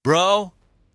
Bro,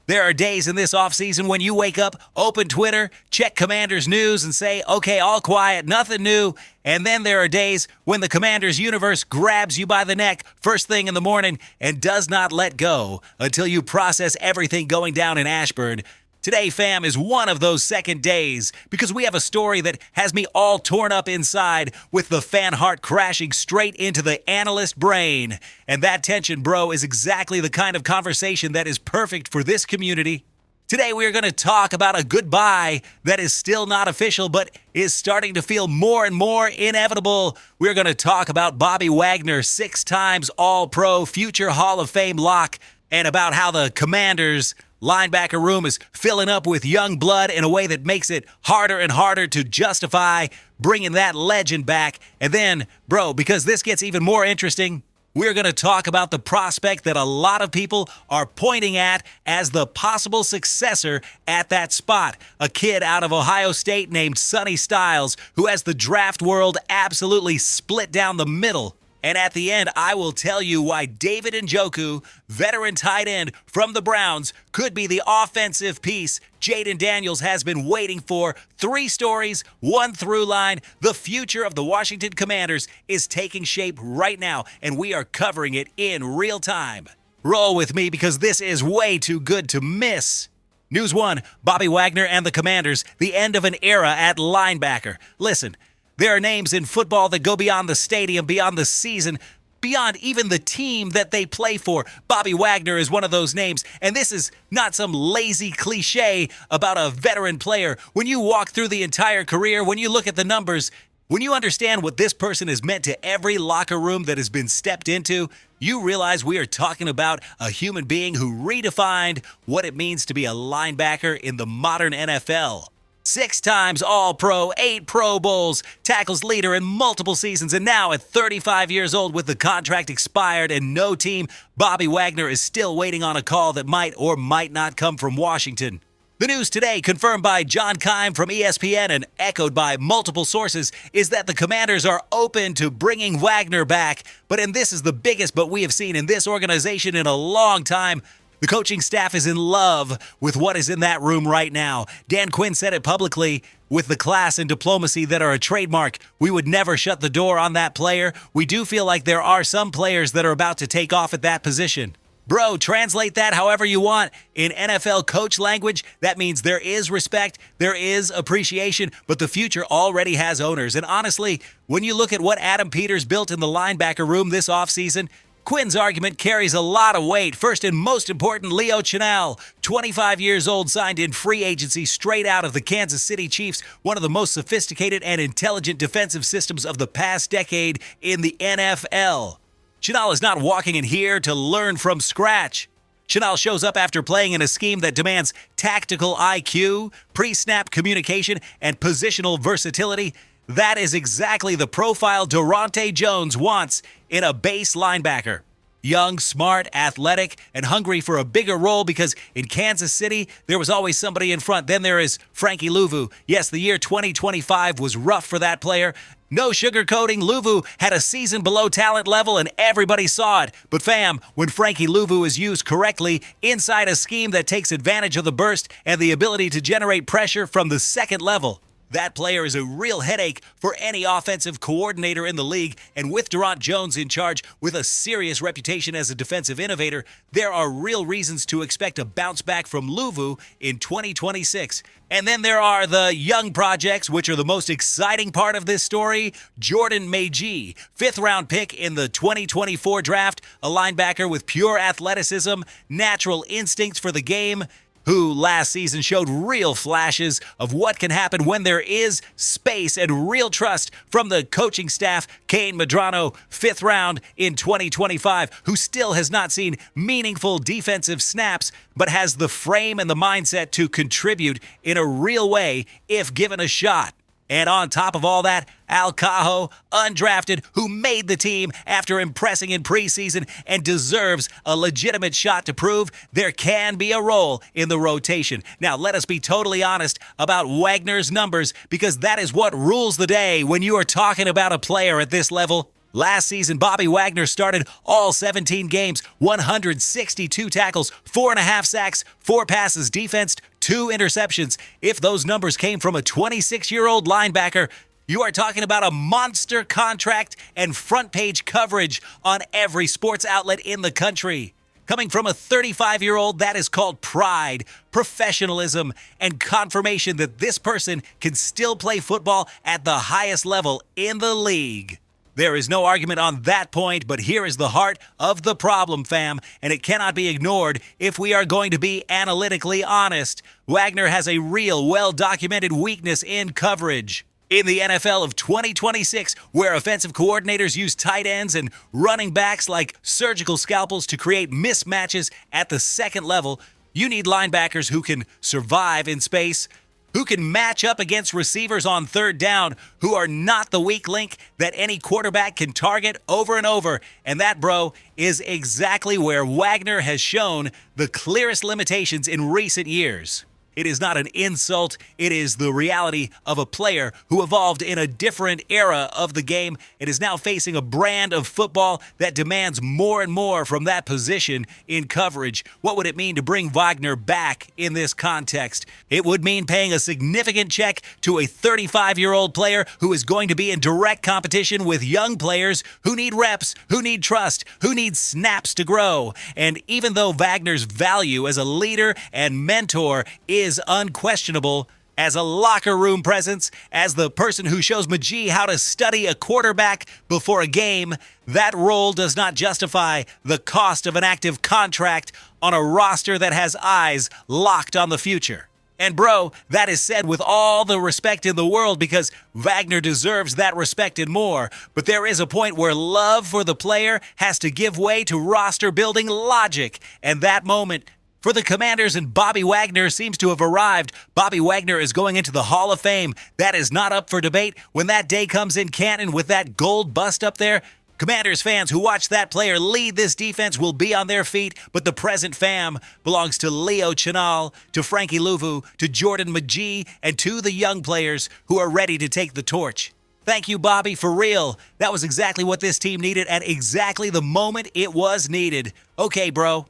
there are days in this offseason when you wake up, open Twitter, check Commanders news, and say, okay, all quiet, nothing new. And then there are days when the Commanders universe grabs you by the neck first thing in the morning and does not let go until you process everything going down in Ashburn. Today, fam, is one of those second days because we have a story that has me all torn up inside with the fan heart crashing straight into the analyst brain. And that tension, bro, is exactly the kind of conversation that is perfect for this community. Today, we are going to talk about a goodbye that is still not official but is starting to feel more and more inevitable. We're going to talk about Bobby Wagner, 6 times All-Pro, future Hall of Fame lock, and about how the Commanders linebacker room is filling up with young blood in a way that makes it harder and harder to justify bringing that legend back. And then, bro, because this gets even more interesting, we're going to talk about the prospect that a lot of people are pointing at as the possible successor at that spot. A kid out of Ohio State named Sonny Styles, who has the draft world absolutely split down the middle. And at the end, I will tell you why David Njoku, veteran tight end from the Browns, could be the offensive piece Jaden Daniels has been waiting for. 3 stories, 1 through line. The future of the Washington Commanders is taking shape right now, and we are covering it in real time. Roll with me because this is way too good to miss. News 1, Bobby Wagner and the Commanders, the end of an era at linebacker. Listen, there are names in football that go beyond the stadium, beyond the season, beyond even the team that they play for. Bobby Wagner is one of those names, and this is not some lazy cliche about a veteran player. When you walk through the entire career, when you look at the numbers, when you understand what this person has meant to every locker room that has been stepped into, you realize we are talking about a human being who redefined what it means to be a linebacker in the modern NFL. 6 times All-Pro, 8 Pro Bowls, tackles leader in multiple seasons, and now at 35 years old with the contract expired and no team, Bobby Wagner is still waiting on a call that might or might not come from Washington. The news today, confirmed by John Keim from ESPN and echoed by multiple sources, is that the Commanders are open to bringing Wagner back. And this is the biggest but we have seen in this organization in a long time. The coaching staff is in love with what is in that room right now. Dan Quinn said it publicly, with the class and diplomacy that are a trademark, we would never shut the door on that player. We do feel like there are some players that are about to take off at that position. Bro, translate that however you want. In NFL coach language, that means there is respect, there is appreciation, but the future already has owners. And honestly, when you look at what Adam Peters built in the linebacker room this offseason, Quinn's argument carries a lot of weight. First and most important, Leo Chenal, 25 years old, signed in free agency straight out of the Kansas City Chiefs, one of the most sophisticated and intelligent defensive systems of the past decade in the NFL. Chenal is not walking in here to learn from scratch. Chenal shows up after playing in a scheme that demands tactical IQ, pre-snap communication, and positional versatility. That is exactly the profile Durante Jones wants in a base linebacker. Young, smart, athletic, and hungry for a bigger role because in Kansas City, there was always somebody in front. Then there is Frankie Louvu. Yes, the year 2025 was rough for that player. No sugarcoating, Louvu had a season below talent level and everybody saw it. But fam, when Frankie Louvu is used correctly inside a scheme that takes advantage of the burst and the ability to generate pressure from the second level, that player is a real headache for any offensive coordinator in the league, and with Durant Jones in charge with a serious reputation as a defensive innovator, there are real reasons to expect a bounce back from Louvu in 2026. And then there are the young projects, which are the most exciting part of this story. Jordan Magee, 5th-round pick in the 2024 draft, a linebacker with pure athleticism, natural instincts for the game, who last season showed real flashes of what can happen when there is space and real trust from the coaching staff. Kane Medrano, 5th round in 2025, who still has not seen meaningful defensive snaps, but has the frame and the mindset to contribute in a real way if given a shot. And on top of all that, Al Cajo, undrafted, who made the team after impressing in preseason and deserves a legitimate shot to prove there can be a role in the rotation. Now, let us be totally honest about Wagner's numbers, because that is what rules the day when you are talking about a player at this level. Last season, Bobby Wagner started all 17 games, 162 tackles, 4.5 sacks, 4 passes defensed, 2 interceptions. If those numbers came from a 26-year-old linebacker, you are talking about a monster contract and front-page coverage on every sports outlet in the country. Coming from a 35-year-old, that is called pride, professionalism, and confirmation that this person can still play football at the highest level in the league. There is no argument on that point, but here is the heart of the problem, fam, and it cannot be ignored if we are going to be analytically honest. Wagner has a real, well-documented weakness in coverage. In the NFL of 2026, where offensive coordinators use tight ends and running backs like surgical scalpels to create mismatches at the second level, you need linebackers who can survive in space, who can match up against receivers on third down, who are not the weak link that any quarterback can target over and over. And that, bro, is exactly where Wagner has shown the clearest limitations in recent years. It is not an insult. It is the reality of a player who evolved in a different era of the game and is now facing a brand of football that demands more and more from that position in coverage. What would it mean to bring Wagner back in this context? It would mean paying a significant check to a 35-year-old player who is going to be in direct competition with young players who need reps, who need trust, who need snaps to grow. And even though Wagner's value as a leader and mentor is unquestionable, as a locker room presence, as the person who shows Majee how to study a quarterback before a game, that role does not justify the cost of an active contract on a roster that has eyes locked on the future. And bro, that is said with all the respect in the world because Wagner deserves that respect and more. But there is a point where love for the player has to give way to roster building logic. And that moment for the Commanders and Bobby Wagner seems to have arrived. Bobby Wagner is going into the Hall of Fame. That is not up for debate. When that day comes in Canton with that gold bust up there, Commanders fans who watch that player lead this defense will be on their feet, but the present fam belongs to Leo Chenal, to Frankie Louvu, to Jordan Majee, and to the young players who are ready to take the torch. Thank you, Bobby, for real. That was exactly what this team needed at exactly the moment it was needed. Okay, bro.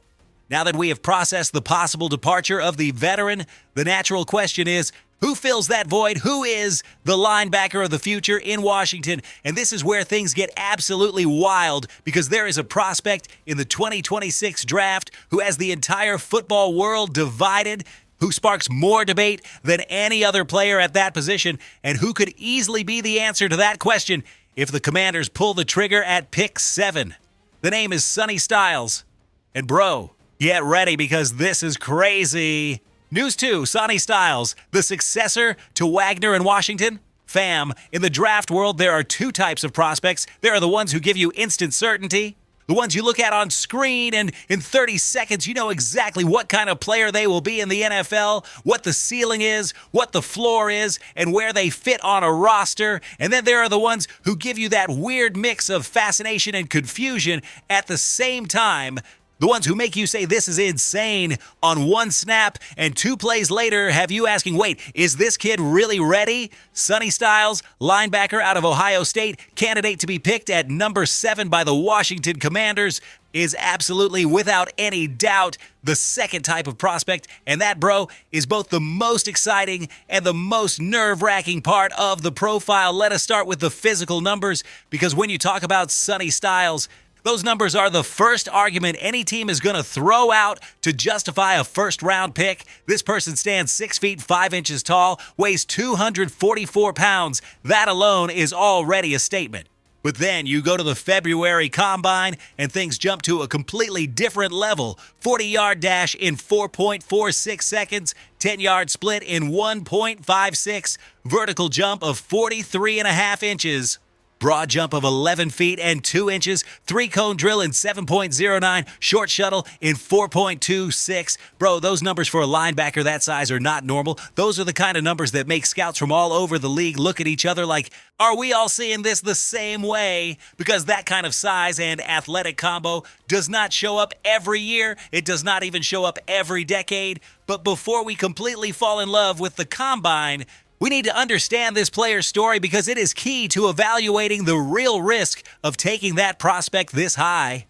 Now that we have processed the possible departure of the veteran, the natural question is, who fills that void? Who is the linebacker of the future in Washington? And this is where things get absolutely wild because there is a prospect in the 2026 draft who has the entire football world divided, who sparks more debate than any other player at that position, and who could easily be the answer to that question if the Commanders pull the trigger at pick 7. The name is Sonny Styles. And bro, get ready because this is crazy. News 2, Sonny Styles, the successor to Wagner in Washington. Fam, in the draft world, there are 2 types of prospects. There are the ones who give you instant certainty, the ones you look at on screen, and in 30 seconds, you know exactly what kind of player they will be in the NFL, what the ceiling is, what the floor is, and where they fit on a roster. And then there are the ones who give you that weird mix of fascination and confusion at the same time. The ones who make you say this is insane on one snap, and 2 plays later have you asking, wait, is this kid really ready? Sonny Styles, linebacker out of Ohio State, candidate to be picked at number 7 by the Washington Commanders, is absolutely, without any doubt, the second type of prospect. And that, bro, is both the most exciting and the most nerve-wracking part of the profile. Let us start with the physical numbers, because when you talk about Sonny Styles, those numbers are the first argument any team is going to throw out to justify a first-round pick. This person stands 6 feet 5 inches tall, weighs 244 pounds. That alone is already a statement. But then you go to the February Combine and things jump to a completely different level. 40-yard dash in 4.46 seconds, 10-yard split in 1.56, vertical jump of 43.5 inches. Broad jump of 11 feet and 2 inches, 3-cone drill in 7.09, short shuttle in 4.26. Bro, those numbers for a linebacker that size are not normal. Those are the kind of numbers that make scouts from all over the league look at each other like, are we all seeing this the same way? Because that kind of size and athletic combo does not show up every year. It does not even show up every decade. But before we completely fall in love with the Combine, We need to understand this player's story because it is key to evaluating the real risk of taking that prospect this high.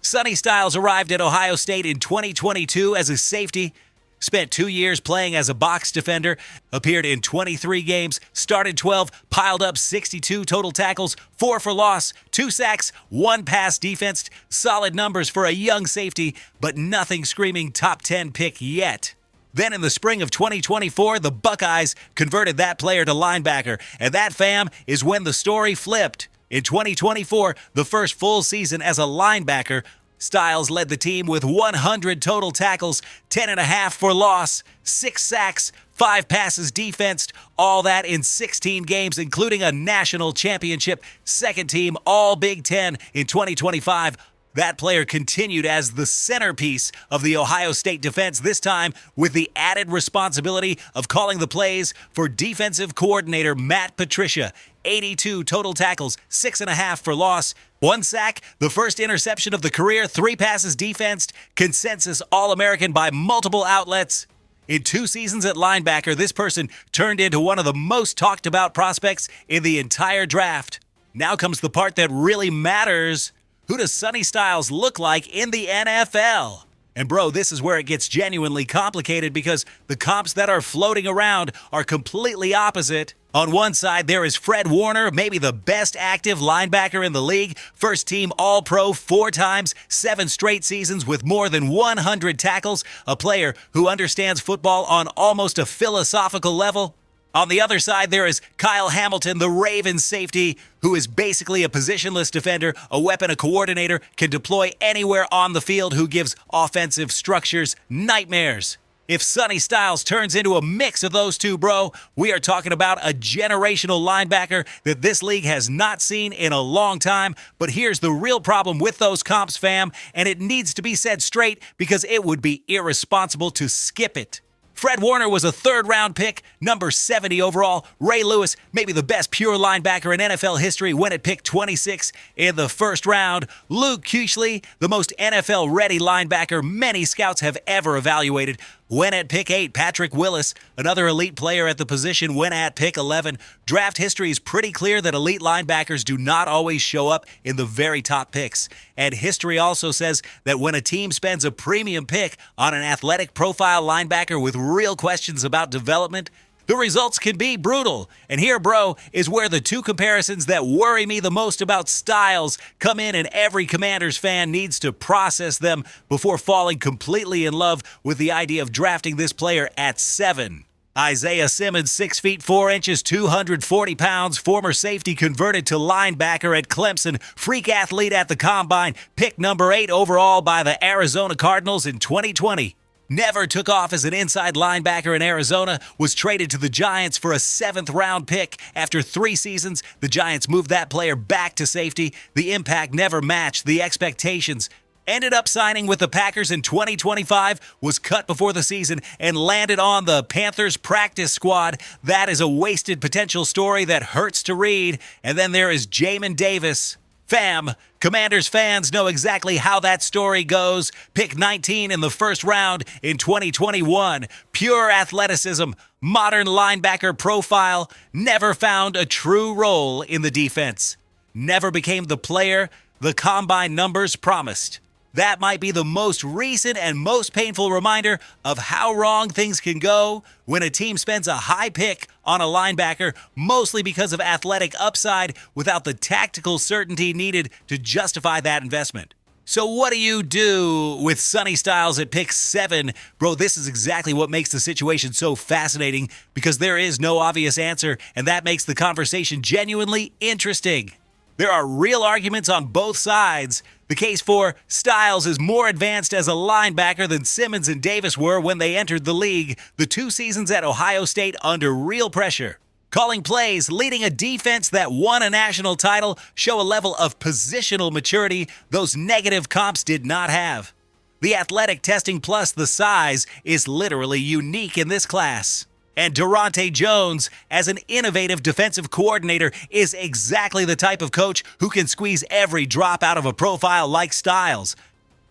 Sonny Styles arrived at Ohio State in 2022 as a safety, spent 2 years playing as a box defender, appeared in 23 games, started 12, piled up 62 total tackles, 4 for loss, 2 sacks, 1 pass defense. Solid numbers for a young safety, but nothing screaming top 10 pick yet. Then in the spring of 2024, the Buckeyes converted that player to linebacker, and that, fam, is when the story flipped. In 2024, the first full season as a linebacker, Styles led the team with 100 total tackles, 10.5 for loss, 6 sacks, 5 passes defensed, all that in 16 games, including a national championship, second team All Big Ten in 2025. That player continued as the centerpiece of the Ohio State defense, this time with the added responsibility of calling the plays for defensive coordinator Matt Patricia. 82 total tackles, 6.5 for loss, 1 sack, the first interception of the career, 3 passes defensed, consensus All-American by multiple outlets. In 2 seasons at linebacker, this person turned into one of the most talked about prospects in the entire draft. Now comes the part that really matters. Who does Sonny Styles look like in the NFL? And bro, this is where it gets genuinely complicated because the comps that are floating around are completely opposite. On one side, there is Fred Warner, maybe the best active linebacker in the league, first team All-Pro 4 times, 7 straight seasons with more than 100 tackles, a player who understands football on almost a philosophical level. On the other side, there is Kyle Hamilton, the Ravens safety, who is basically a positionless defender, a weapon, a coordinator, can deploy anywhere on the field, who gives offensive structures nightmares. If Sonny Styles turns into a mix of those two, bro, we are talking about a generational linebacker that this league has not seen in a long time. But here's the real problem with those comps, fam, and it needs to be said straight because it would be irresponsible to skip it. Fred Warner was a 3rd-round pick, number 70 overall. Ray Lewis, maybe the best pure linebacker in NFL history, went at pick 26 in the 1st round. Luke Kuechly, the most NFL-ready linebacker many scouts have ever evaluated, went at pick 8. Patrick Willis, another elite player at the position, went at pick 11. Draft history is pretty clear that elite linebackers do not always show up in the very top picks. And history also says that when a team spends a premium pick on an athletic profile linebacker with real questions about development, the results can be brutal. And here, bro, is where the 2 comparisons that worry me the most about Styles come in, and every Commanders fan needs to process them before falling completely in love with the idea of drafting this player at 7. Isaiah Simmons, 6 feet 4 inches, 240 pounds, former safety converted to linebacker at Clemson, freak athlete at the Combine, pick number 8 overall by the Arizona Cardinals in 2020. Never took off as an inside linebacker in Arizona, was traded to the Giants for a 7th-round pick. After 3 seasons, the Giants moved that player back to safety. The impact never matched the expectations. Ended up signing with the Packers in 2025, was cut before the season, and landed on the Panthers practice squad. That is a wasted potential story that hurts to read. And then there is Jamin Davis. Fam, Commanders fans know exactly how that story goes. Pick 19 in the 1st round in 2021. Pure athleticism, modern linebacker profile, never found a true role in the defense. Never became the player the Combine numbers promised. That might be the most recent and most painful reminder of how wrong things can go when a team spends a high pick on a linebacker, mostly because of athletic upside, without the tactical certainty needed to justify that investment. So what do you do with Sonny Styles at pick 7? Bro, this is exactly what makes the situation so fascinating, because there is no obvious answer, and that makes the conversation genuinely interesting. There are real arguments on both sides. The case for Styles is more advanced as a linebacker than Simmons and Davis were when they entered the league, the 2 seasons at Ohio State under real pressure. Calling plays, leading a defense that won a national title, show a level of positional maturity those negative comps did not have. The athletic testing plus the size is literally unique in this class. And Durante Jones, as an innovative defensive coordinator, is exactly the type of coach who can squeeze every drop out of a profile like Styles.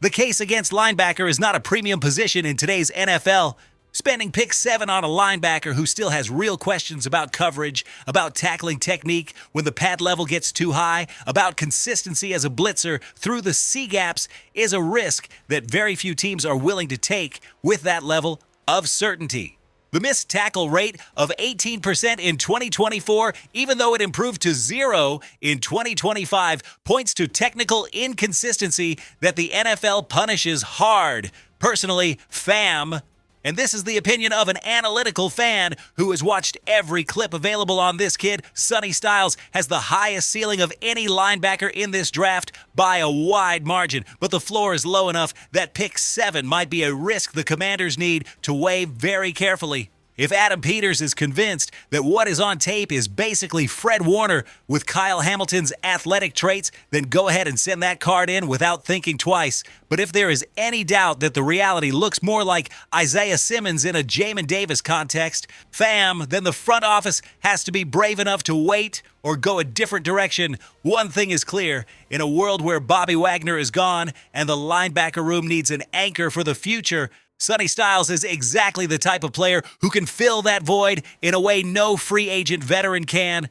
The case against linebacker is not a premium position in today's NFL, Spending pick 7 on a linebacker who still has real questions about coverage, about tackling technique when the pad level gets too high, about consistency as a blitzer through the C-gaps is a risk that very few teams are willing to take with that level of certainty. The missed tackle rate of 18% in 2024, even though it improved to 0 in 2025, points to technical inconsistency that the NFL punishes hard. Personally, fam, and this is the opinion of an analytical fan who has watched every clip available on this kid, Sonny Styles has the highest ceiling of any linebacker in this draft by a wide margin, but the floor is low enough that pick 7 might be a risk the Commanders need to weigh very carefully. If Adam Peters is convinced that what is on tape is basically Fred Warner with Kyle Hamilton's athletic traits, then go ahead and send that card in without thinking twice. But if there is any doubt that the reality looks more like Isaiah Simmons in a Jamin Davis context, fam, then the front office has to be brave enough to wait or go a different direction. One thing is clear, in a world where Bobby Wagner is gone and the linebacker room needs an anchor for the future, Sonny Styles is exactly the type of player who can fill that void in a way no free agent veteran can.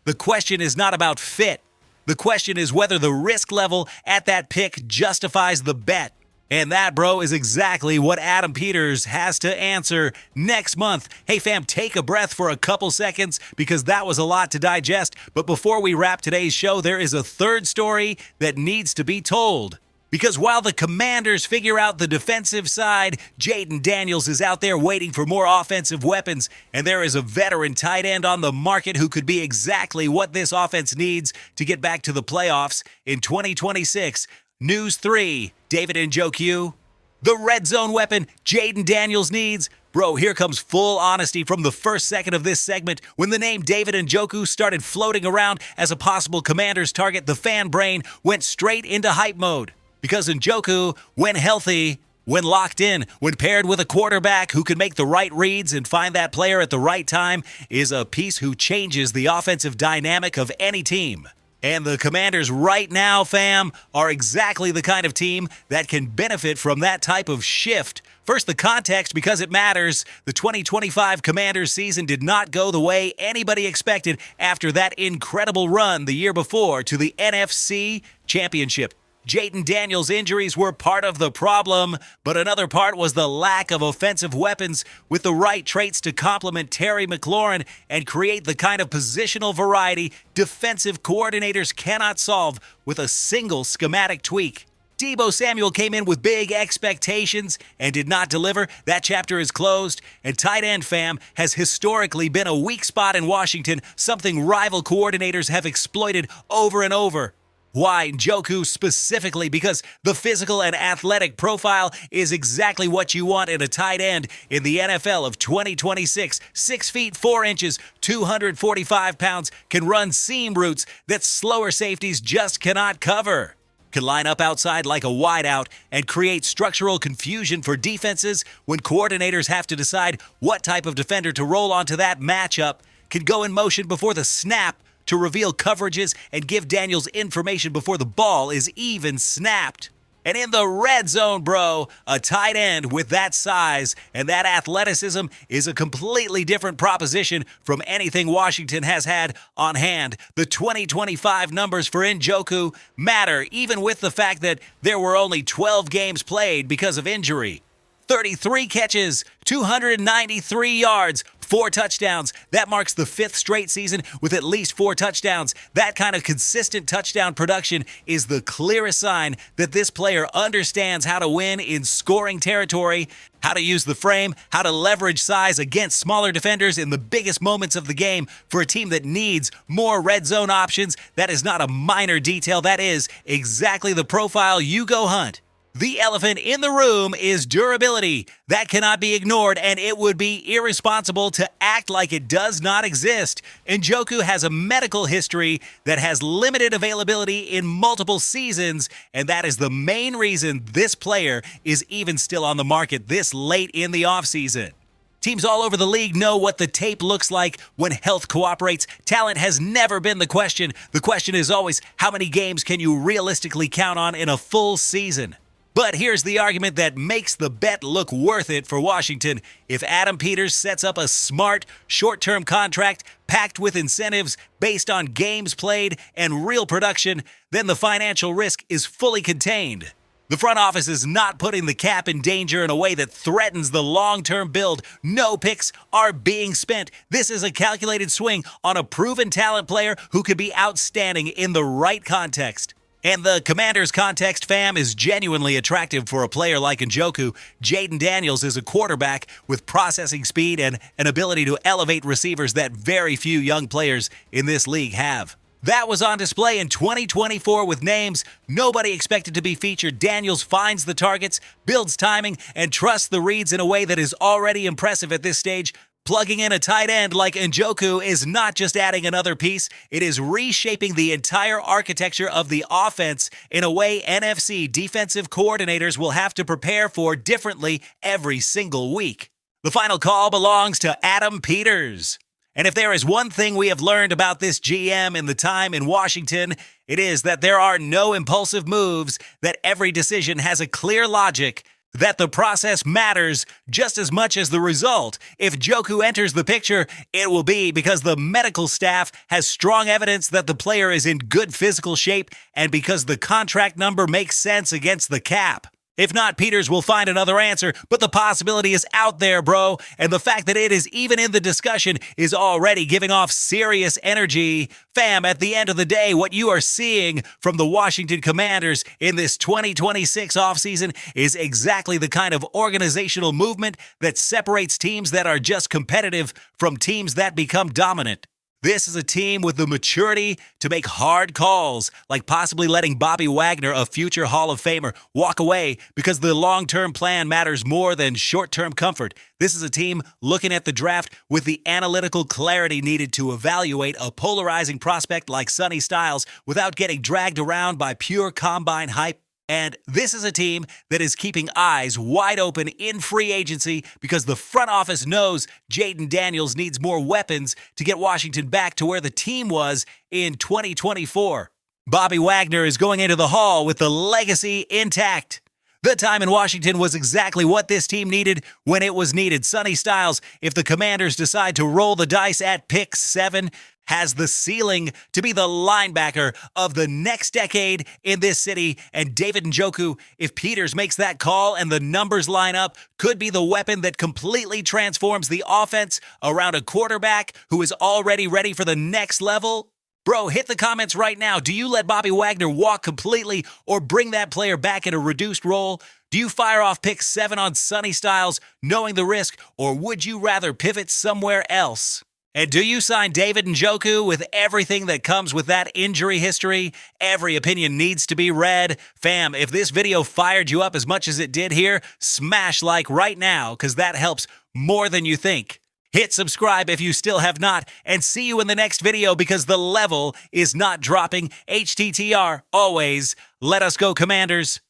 The question is not about fit. The question is whether the risk level at that pick justifies the bet. And that, bro, is exactly what Adam Peters has to answer next month. Hey, fam, take a breath for a couple seconds because that was a lot to digest. But before we wrap today's show, there is a third story that needs to be told. Because while the Commanders figure out the defensive side, Jaden Daniels is out there waiting for more offensive weapons, and there is a veteran tight end on the market who could be exactly what this offense needs to get back to the playoffs in 2026. News 3, David Njoku. The red zone weapon Jaden Daniels needs. Bro, here comes full honesty from the first second of this segment. When the name David Njoku started floating around as a possible Commanders target, the fan brain went straight into hype mode. Because Njoku, when healthy, when locked in, when paired with a quarterback who can make the right reads and find that player at the right time, is a piece who changes the offensive dynamic of any team. And the Commanders right now, fam, are exactly the kind of team that can benefit from that type of shift. First, the context, because it matters. The 2025 Commanders season did not go the way anybody expected after that incredible run the year before to the NFC Championship. Jaden Daniels' injuries were part of the problem, but another part was the lack of offensive weapons with the right traits to complement Terry McLaurin and create the kind of positional variety defensive coordinators cannot solve with a single schematic tweak. Deebo Samuel came in with big expectations and did not deliver. That chapter is closed. And tight end fam has historically been a weak spot in Washington, something rival coordinators have exploited over and over. Why Njoku specifically? Because the physical and athletic profile is exactly what you want in a tight end in the NFL of 2026. 6 feet 4 inches, 245 pounds, can run seam routes that slower safeties just cannot cover. Can line up outside like a wideout and create structural confusion for defenses when coordinators have to decide what type of defender to roll onto that matchup. Can go in motion before the snap to reveal coverages and give Daniels information before the ball is even snapped. And in the red zone, bro, a tight end with that size and that athleticism is a completely different proposition from anything Washington has had on hand. The 2025 numbers for Njoku matter, even with the fact that there were only 12 games played because of injury. 33 catches, 293 yards, 4 touchdowns. That marks the 5th straight season with at least 4 touchdowns. That kind of consistent touchdown production is the clearest sign that this player understands how to win in scoring territory, how to use the frame, how to leverage size against smaller defenders in the biggest moments of the game for a team that needs more red zone options. That is not a minor detail. That is exactly the profile you go hunt. The elephant in the room is durability. That cannot be ignored, and it would be irresponsible to act like it does not exist. Njoku has a medical history that has limited availability in multiple seasons, and that is the main reason this player is even still on the market this late in the offseason. Teams all over the league know what the tape looks like when health cooperates. Talent has never been the question. The question is always, how many games can you realistically count on in a full season? But here's the argument that makes the bet look worth it for Washington. If Adam Peters sets up a smart, short-term contract packed with incentives based on games played and real production, then the financial risk is fully contained. The front office is not putting the cap in danger in a way that threatens the long-term build. No picks are being spent. This is a calculated swing on a proven talent player who could be outstanding in the right context. And the Commanders' context, fam, is genuinely attractive for a player like Njoku. Jaden Daniels is a quarterback with processing speed and an ability to elevate receivers that very few young players in this league have. That was on display in 2024 with names nobody expected to be featured. Daniels finds the targets, builds timing, and trusts the reads in a way that is already impressive at this stage. Plugging in a tight end like Njoku is not just adding another piece, it is reshaping the entire architecture of the offense in a way NFC defensive coordinators will have to prepare for differently every single week. The final call belongs to Adam Peters. And if there is one thing we have learned about this GM in the time in Washington, it is that there are no impulsive moves, that every decision has a clear logic, that the process matters just as much as the result. If Njoku enters the picture, it will be because the medical staff has strong evidence that the player is in good physical shape and because the contract number makes sense against the cap. If not, Peters will find another answer, but the possibility is out there, bro. And the fact that it is even in the discussion is already giving off serious energy. Fam, at the end of the day, what you are seeing from the Washington Commanders in this 2026 offseason is exactly the kind of organizational movement that separates teams that are just competitive from teams that become dominant. This is a team with the maturity to make hard calls, like possibly letting Bobby Wagner, a future Hall of Famer, walk away because the long-term plan matters more than short-term comfort. This is a team looking at the draft with the analytical clarity needed to evaluate a polarizing prospect like Sonny Styles without getting dragged around by pure combine hype. And this is a team that is keeping eyes wide open in free agency because the front office knows Jaden Daniels needs more weapons to get Washington back to where the team was in 2024. Bobby Wagner is going into the Hall with the legacy intact. The time in Washington was exactly what this team needed when it was needed. Sonny Styles, if the Commanders decide to roll the dice at pick 7, has the ceiling to be the linebacker of the next decade in this city. And David Njoku, if Peters makes that call and the numbers line up, could be the weapon that completely transforms the offense around a quarterback who is already ready for the next level. Bro, hit the comments right now. Do you let Bobby Wagner walk completely or bring that player back in a reduced role? Do you fire off pick 7 on Sonny Styles, knowing the risk, or would you rather pivot somewhere else? And do you sign David Njoku with everything that comes with that injury history? Every opinion needs to be read. Fam, if this video fired you up as much as it did here, smash like right now, because that helps more than you think. Hit subscribe if you still have not, and see you in the next video because the level is not dropping. HTTR, always. Let us go, Commanders.